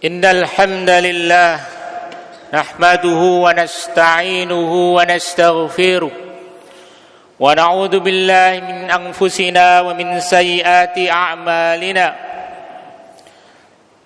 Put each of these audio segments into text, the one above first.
Innal hamdalillah nahmaduhu wa nasta'inuhu wa nastaghfiruh wa na'udzu billahi min anfusina wa min sayyiati a'malina.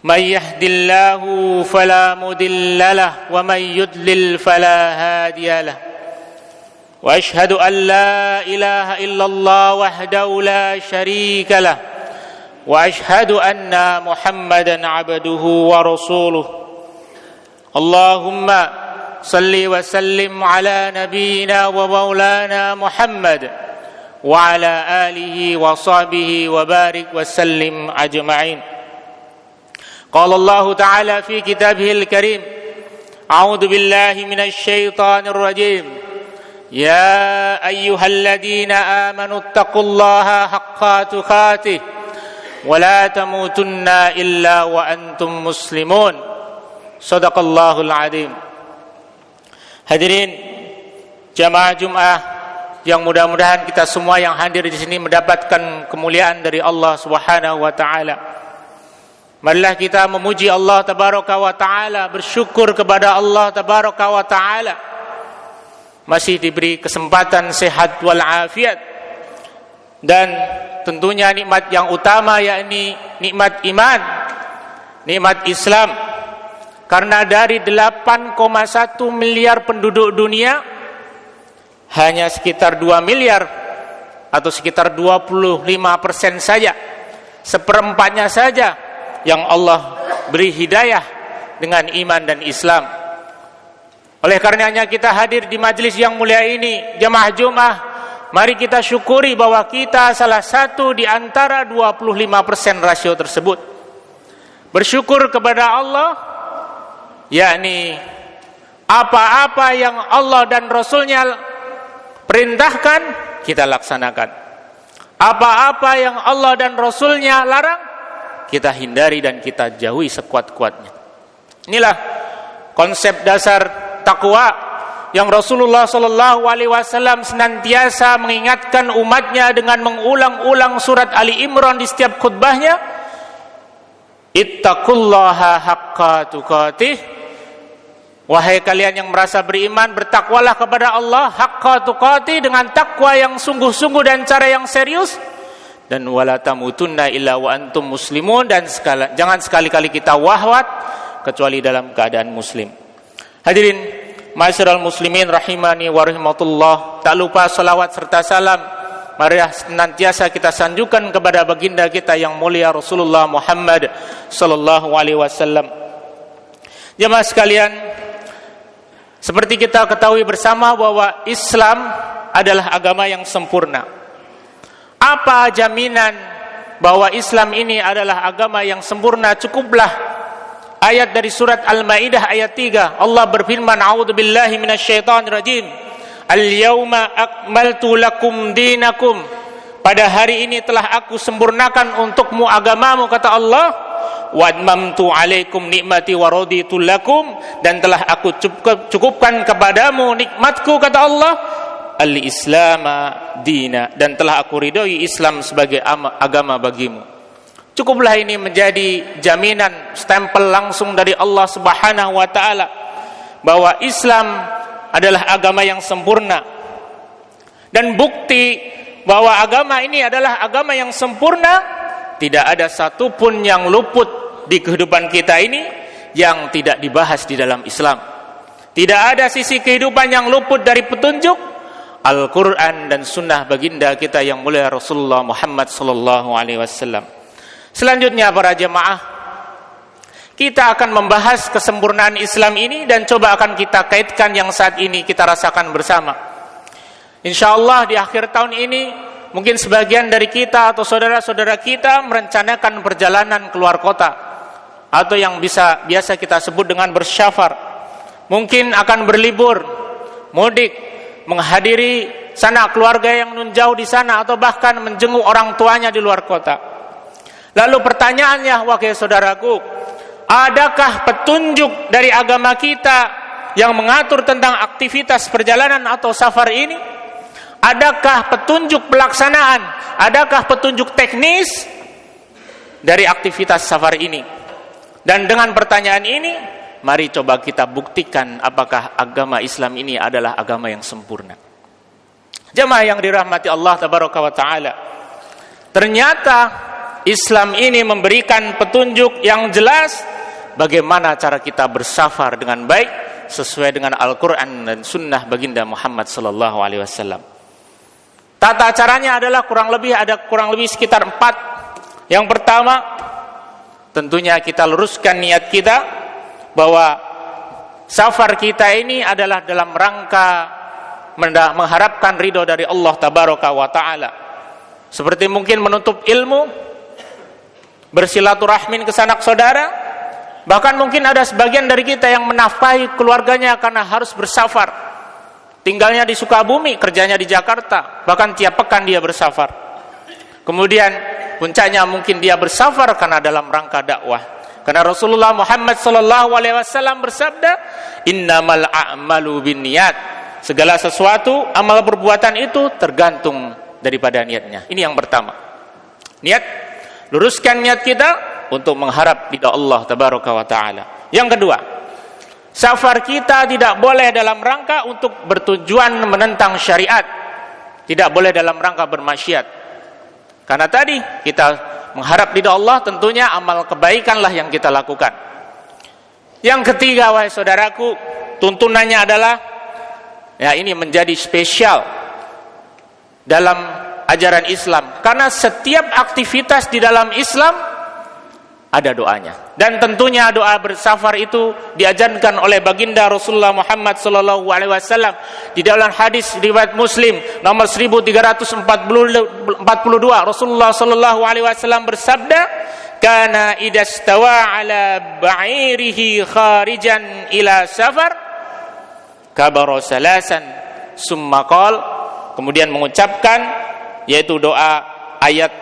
May yahdihillahu fala mudilla lahu wa may yudlil fala hadiya lahu. Wa ashhadu an la ilaha illallah wahdahu la syarika lahu. Wa ashhadu anna Muhammadan abduhu wa rasuluh. Allahumma salli wa sallim ala nabiyyina wa maulana Muhammad wa ala alihi wa sahbihi wa barik wa sallim ajma'in. Qala Allah ta'ala fi kitabihil karim, a'udzu billahi minasy syaithanir rajim. Ya ayyuhalladzina amanu taqullaha haqqa tuqatih wala tamutunna illa wa antum muslimun. Shadaqallahul azim. Hadirin jamaah Jumat yang mudah-mudahan kita semua yang hadir di sini mendapatkan kemuliaan dari Allah Subhanahu wa taala. Marilah kita memuji Allah tabaraka wa taala, bersyukur kepada Allah tabaraka wa taala masih diberi kesempatan sehat wal afiat, dan tentunya nikmat yang utama yakni nikmat iman, nikmat Islam. Karena dari 8,1 miliar penduduk dunia, hanya sekitar 2 miliar atau sekitar 25% saja, seperempatnya saja yang Allah beri hidayah dengan iman dan Islam. Oleh karenanya kita hadir di majelis yang mulia ini, jamaah Jumat. Mari kita syukuri bahwa kita salah satu di antara 25% rasio tersebut. Bersyukur kepada Allah, yakni apa-apa yang Allah dan Rasulnya perintahkan, kita laksanakan. Apa-apa yang Allah dan Rasulnya larang, kita hindari dan kita jauhi sekuat-kuatnya. Inilah konsep dasar takwa yang Rasulullah SAW senantiasa mengingatkan umatnya dengan mengulang-ulang surat Ali Imran di setiap khutbahnya. Ittaqullaha haqqa tuqatih. Wahai kalian yang merasa beriman, bertakwalah kepada Allah haqqa tuqatih, dengan takwa yang sungguh-sungguh dan cara yang serius. Dan wala tamutunna illa wa antum muslimun, dan jangan sekali-kali kita wafat kecuali dalam keadaan muslim. Hadirin ma'asyiral muslimin rahimani wa rahimatullah, tak lupa salawat serta salam marilah senantiasa kita sanjungkan kepada baginda kita yang mulia Rasulullah Muhammad sallallahu alaihi wasallam. Jemaah sekalian, seperti kita ketahui bersama bahwa Islam adalah agama yang sempurna. Apa jaminan bahwa Islam ini adalah agama yang sempurna? Cukuplah ayat dari surat Al-Maidah ayat 3. Allah berfirman, a'udzubillahi minasyaitonirrajim. Al-yauma akmaltu lakum dinakum. Pada hari ini telah aku sempurnakan untukmu agamamu, kata Allah. Wa atmamtu alaikum nikmati wa raditu lakum, dan telah aku cukupkan kepadamu nikmatku, kata Allah, al-islama dina, dan telah aku ridhoi Islam sebagai agama bagimu. Cukuplah ini menjadi jaminan, stempel langsung dari Allah Subhanahu wa taala bahwa Islam adalah agama yang sempurna. Dan bukti bahwa agama ini adalah agama yang sempurna, tidak ada satupun yang luput di kehidupan kita ini yang tidak dibahas di dalam Islam. Tidak ada sisi kehidupan yang luput dari petunjuk Al-Quran dan sunnah baginda kita yang mulia Rasulullah Muhammad sallallahu alaihi wasallam. Selanjutnya para jemaah, kita akan membahas kesempurnaan Islam ini dan coba akan kita kaitkan yang saat ini kita rasakan bersama. InsyaAllah di akhir tahun ini mungkin sebagian dari kita atau saudara-saudara kita merencanakan perjalanan keluar kota, atau yang biasa kita sebut dengan bersyafar. Mungkin akan berlibur, mudik, menghadiri sanak keluarga yang nun jauh di sana, atau bahkan menjenguk orang tuanya di luar kota. Lalu pertanyaannya, wahai saudaraku, adakah petunjuk dari agama kita yang mengatur tentang aktivitas perjalanan atau safar ini? Adakah petunjuk pelaksanaan? Adakah petunjuk teknis dari aktivitas safar ini? Dan dengan pertanyaan ini, mari coba kita buktikan apakah agama Islam ini adalah agama yang sempurna. Jemaah yang dirahmati Allah tabaraka wa taala, ternyata Islam ini memberikan petunjuk yang jelas bagaimana cara kita bersafar dengan baik sesuai dengan Al-Quran dan Sunnah baginda Muhammad sallallahu alaihi wasallam. Tata caranya adalah kurang lebih sekitar 4. Yang pertama, tentunya kita luruskan niat kita bahwa safar kita ini adalah dalam rangka mengharapkan ridho dari Allah tabaraka wa taala. Seperti mungkin menuntut ilmu, bersilaturahmi ke sanak saudara, bahkan mungkin ada sebagian dari kita yang menafkahi keluarganya karena harus bersafar. Tinggalnya di Sukabumi, kerjanya di Jakarta, bahkan tiap pekan dia bersafar. Kemudian puncaknya mungkin dia bersafar karena dalam rangka dakwah. Karena Rasulullah Muhammad sallallahu alaihi wasallam bersabda, "Innamal a'malu binniyat." Segala sesuatu, amal perbuatan itu tergantung daripada niatnya. Ini yang pertama. Niat, luruskan niat kita untuk mengharap ridha Allah tabaraka wa taala. Yang kedua, safar kita tidak boleh dalam rangka untuk bertujuan menentang syariat. Tidak boleh dalam rangka bermaksiat. Karena tadi kita mengharap ridha Allah, tentunya amal kebaikanlah yang kita lakukan. Yang ketiga, wahai saudaraku, tuntunannya adalah ini menjadi spesial dalam ajaran Islam. Karena setiap aktivitas di dalam Islam ada doanya. Dan tentunya doa bersafar itu diajarkan oleh baginda Rasulullah Muhammad sallallahu alaihi wasallam di dalam hadis riwayat Muslim nomor 1342. Rasulullah sallallahu alaihi wasallam bersabda, "Kana idastawa ala ba'irihi kharijan ila safar kabaro salasan summa qala." Kemudian mengucapkan yaitu doa ayat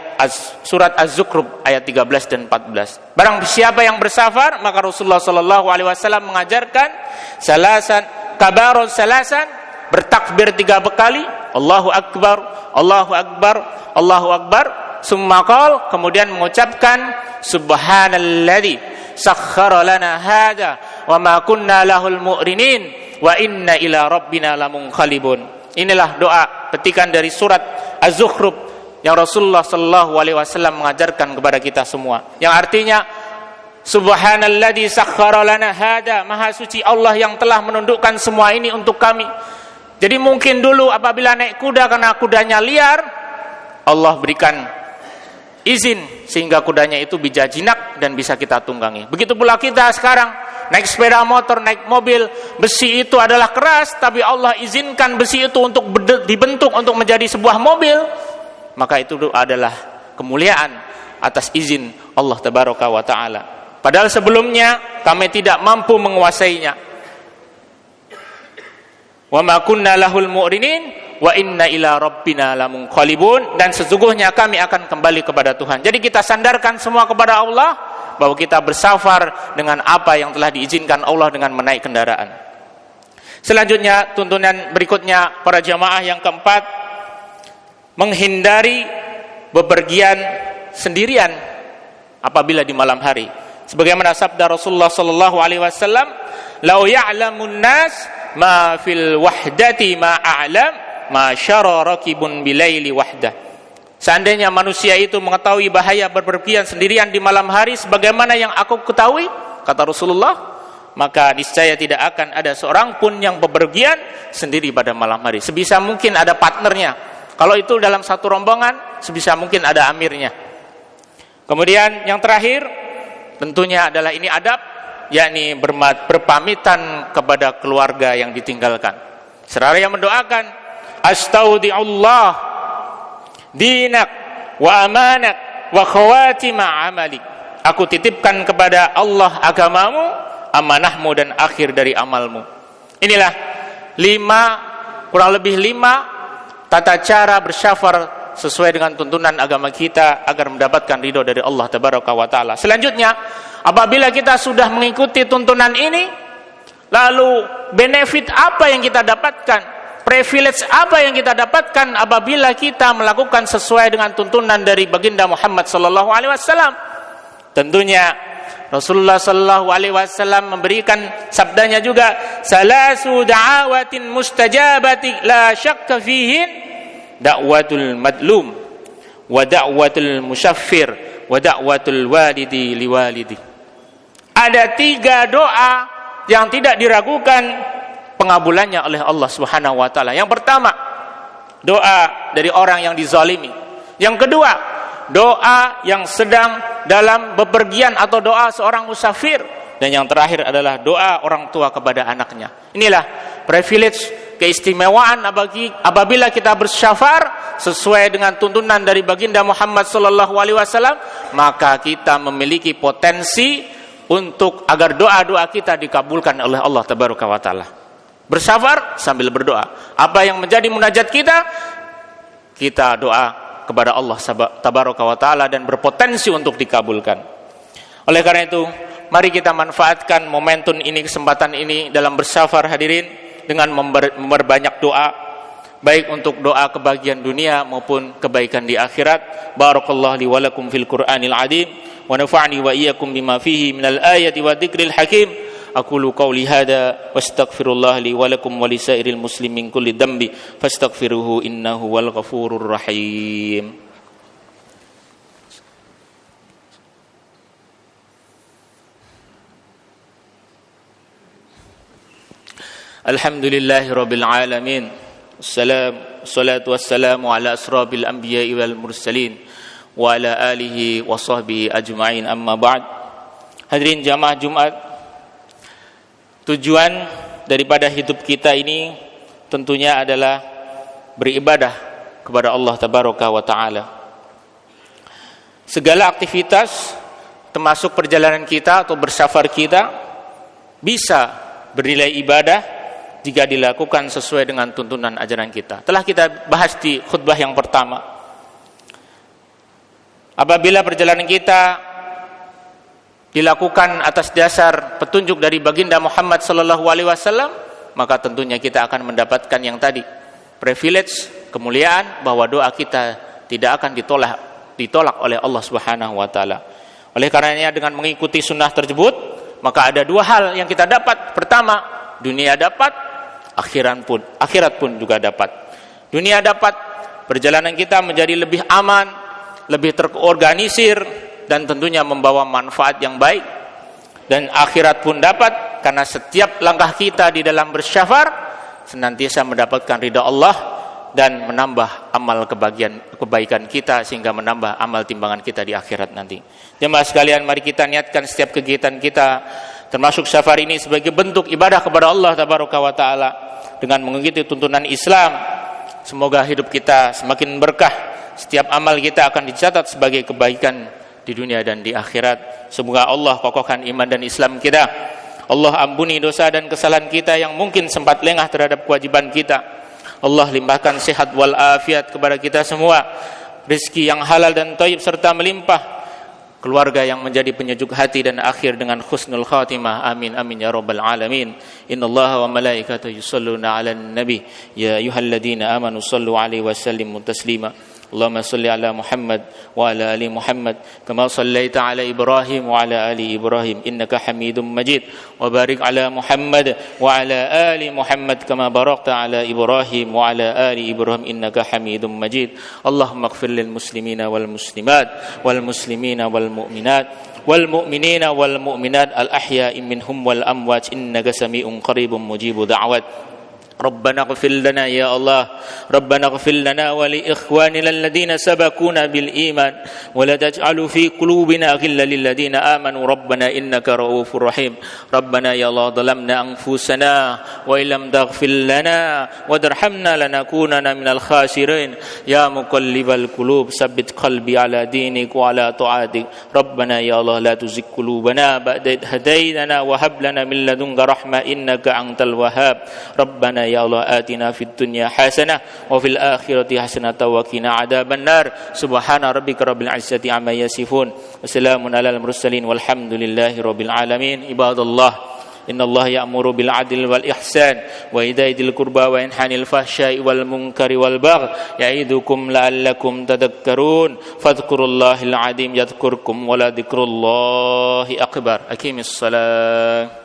surat Az-Zukhruf ayat 13 dan 14. Barang siapa yang bersafar, maka Rasulullah sallallahu alaihi wasallam mengajarkan salasan kabaron salasan, bertakbir 3 kali, Allahu akbar, Allahu akbar, Allahu akbar, summa qala, kemudian mengucapkan subhanalladzi sakhkhara lana hadza wa ma kunna lahul muqrinin wa inna ila rabbina lamunqalibun. Inilah doa petikan dari surat Az-Zukhruf yang Rasulullah sallallahu alaihi wasallam mengajarkan kepada kita semua, yang artinya subhanalladzi sakhkhara lana hada, maha suci Allah yang telah menundukkan semua ini untuk kami. Jadi mungkin dulu apabila naik kuda karena kudanya liar, Allah berikan izin sehingga kudanya itu bisa jinak dan bisa kita tunggangi. Begitu pula kita sekarang naik sepeda motor, naik mobil, besi itu adalah keras, tapi Allah izinkan besi itu untuk dibentuk untuk menjadi sebuah mobil, maka itu adalah kemuliaan atas izin Allah tabaraka wa taala. Padahal sebelumnya kami tidak mampu menguasainya. Wa ma kunna lahul mu'rinin wa inna ila rabbina lamunqalibun, dan sesungguhnya kami akan kembali kepada Tuhan. Jadi kita sandarkan semua kepada Allah bahwa kita bersafar dengan apa yang telah diizinkan Allah dengan menaik kendaraan. Selanjutnya, tuntunan berikutnya para jamaah yang keempat, menghindari bepergian sendirian apabila di malam hari. Sebagaimana sabda Rasulullah sallallahu alaihi wasallam, "Lau ya'lamun nas ma fil wahdati ma a'lam ma syara rakibun bilaili wahdah." Seandainya manusia itu mengetahui bahaya bepergian sendirian di malam hari sebagaimana yang aku ketahui, kata Rasulullah, maka niscaya tidak akan ada seorang pun yang bepergian sendiri pada malam hari. Sebisa mungkin ada partnernya. Kalau itu dalam satu rombongan, sebisa mungkin ada amirnya. Kemudian yang terakhir, tentunya adalah ini adab, yakni berpamitan kepada keluarga yang ditinggalkan. Seraya mendoakan, astaudi'ullah dinak wa amanak wa khawatima amalik. Aku titipkan kepada Allah agamamu, amanahmu, dan akhir dari amalmu. Inilah kurang lebih 5 tata cara bersafar sesuai dengan tuntunan agama kita agar mendapatkan ridho dari Allah tabaraka wa taala. Selanjutnya, apabila kita sudah mengikuti tuntunan ini, lalu benefit apa yang kita dapatkan? Privilege apa yang kita dapatkan apabila kita melakukan sesuai dengan tuntunan dari baginda Muhammad sallallahu alaihi wasallam? Tentunya Rasulullah sallallahu alaihi wasallam memberikan sabdanya juga, salasu da'awatin mustajabati la syakka fihin, da'watul madlum wa da'watul musyaffir wa da'watul walidi liwalidi. Ada 3 doa yang tidak diragukan pengabulannya oleh Allah Subhanahu wa taala. Yang pertama, doa dari orang yang dizalimi. Yang kedua, doa yang sedang dalam bepergian atau doa seorang musafir. Dan yang terakhir adalah doa orang tua kepada anaknya. Inilah privilege, keistimewaan apabila kita bersyafar sesuai dengan tuntunan dari baginda Muhammad sallallahu alaihi wasallam, maka kita memiliki potensi untuk agar doa-doa kita dikabulkan oleh Allah tabaraka wa taala. Bersyafar sambil berdoa. Apa yang menjadi munajat kita doa kepada Allah tabaraka wa taala dan berpotensi untuk dikabulkan. Oleh karena itu, mari kita manfaatkan momentum ini, kesempatan ini dalam bersyafar hadirin dengan memperbanyak doa, baik untuk doa kebahagiaan dunia maupun kebaikan di akhirat. Barakallahu li wa lakum fil Qur'anil azim wa nafa'ni wa iyyakum bima fihi minal ayati wa dzikril hakim. Aqulu qawli hadza wastaghfirullah li wa lakum wa lisairil muslimin kulli dhanbi fastaghfiruhu innahu wal ghafurur rahim. Alhamdulillahi rabbil alamin. Salatu wassalamu ala asrabil anbiya'i wal mursalin wa ala alihi wa sahbihi ajma'in, amma ba'd. Hadirin jamaah Jumat, tujuan daripada hidup kita ini tentunya adalah beribadah kepada Allah tabaraka wa taala. Segala aktivitas termasuk perjalanan kita atau bersafar kita bisa bernilai ibadah jika dilakukan sesuai dengan tuntunan ajaran kita. Telah kita bahas di khutbah yang pertama. Apabila perjalanan kita dilakukan atas dasar petunjuk dari baginda Muhammad sallallahu alaihi wasallam, maka tentunya kita akan mendapatkan yang tadi, privilege, kemuliaan, bahwa doa kita tidak akan ditolak oleh Allah Subhanahu wa taala. Oleh karenanya dengan mengikuti sunnah tersebut, maka ada 2 hal yang kita dapat. Pertama, dunia dapat, akhirat pun juga dapat. Dunia dapat, perjalanan kita menjadi lebih aman, lebih terorganisir, dan tentunya membawa manfaat yang baik. Dan akhirat pun dapat, karena setiap langkah kita di dalam bersyafar senantiasa mendapatkan ridha Allah dan menambah amal kebaikan kita, sehingga menambah amal timbangan kita di akhirat nanti. Jemaah sekalian, mari kita niatkan setiap kegiatan kita termasuk syafar ini sebagai bentuk ibadah kepada Allah tabaraka wa taala dengan mengikuti tuntunan Islam. Semoga hidup kita semakin berkah, setiap amal kita akan dicatat sebagai kebaikan di dunia dan di akhirat. Semoga Allah kokohkan iman dan Islam kita. Allah ampuni dosa dan kesalahan kita yang mungkin sempat lengah terhadap kewajiban kita. Allah limpahkan sehat wal afiat kepada kita semua, rezeki yang halal dan thayyib serta melimpah, keluarga yang menjadi penyejuk hati dan akhir dengan husnul khatimah. Amin amin ya rabbal alamin. Innallaha wa malaikatahu yusholluna 'alan nabi ya ayyuhalladzina amanu shallu 'alaihi wa sallimu taslima. Allahumma shalli ala Muhammad wa ala ali Muhammad kama shallaita ala Ibrahim wa ala ali Ibrahim innaka Hamidum Majid, wa barik ala Muhammad wa ala ali Muhammad kama barakta ala Ibrahim wa ala ali Ibrahim innaka Hamidum Majid. Allahumma ighfir lil muslimina wal muslimat wal muslimina wal mu'minat wal mu'minina wal mu'minat al ahya'i minhum wal amwat innaka sami'un qaribun mujibud da'wat. ربنا اغفر لنا يا الله، ربنا اغفر لنا ولإخواننا الذين سبقونا بالإيمان ولا تجعل في قلوبنا غلا للذين آمنوا ربنا إنك رؤوف رحيم. ربنا يا الله ظلمنا أنفسنا وإن لم تغفر لنا وترحمنا لنكونن من الخاسرين. يا مقلب القلوب ثبت قلبي على دينك وعلى طاعتك. ربنا يا الله لا تزغ قلوبنا بعد إذ هديتنا وهب لنا من لدنك رحمة إنك أنت الوهاب. ربنا يا الله آتنا في الدنيا حسنة وفي الآخرة حسنة وقنا عذاب النار. سبحان ربك رب العزة عما يصفون وسلام على المرسلين والحمد لله رب العالمين. عباد الله Innallaha ya'muru bil 'adli wal ihsan wa ita'i dzil qurba wa yanha 'anil fahsya'i wal munkari wal baghi ya'idukum la'allakum tadhakkarun. Fadhkurullahal 'azim yadhkurkum wa la dzikrullahi akbar. Aqimis shalah.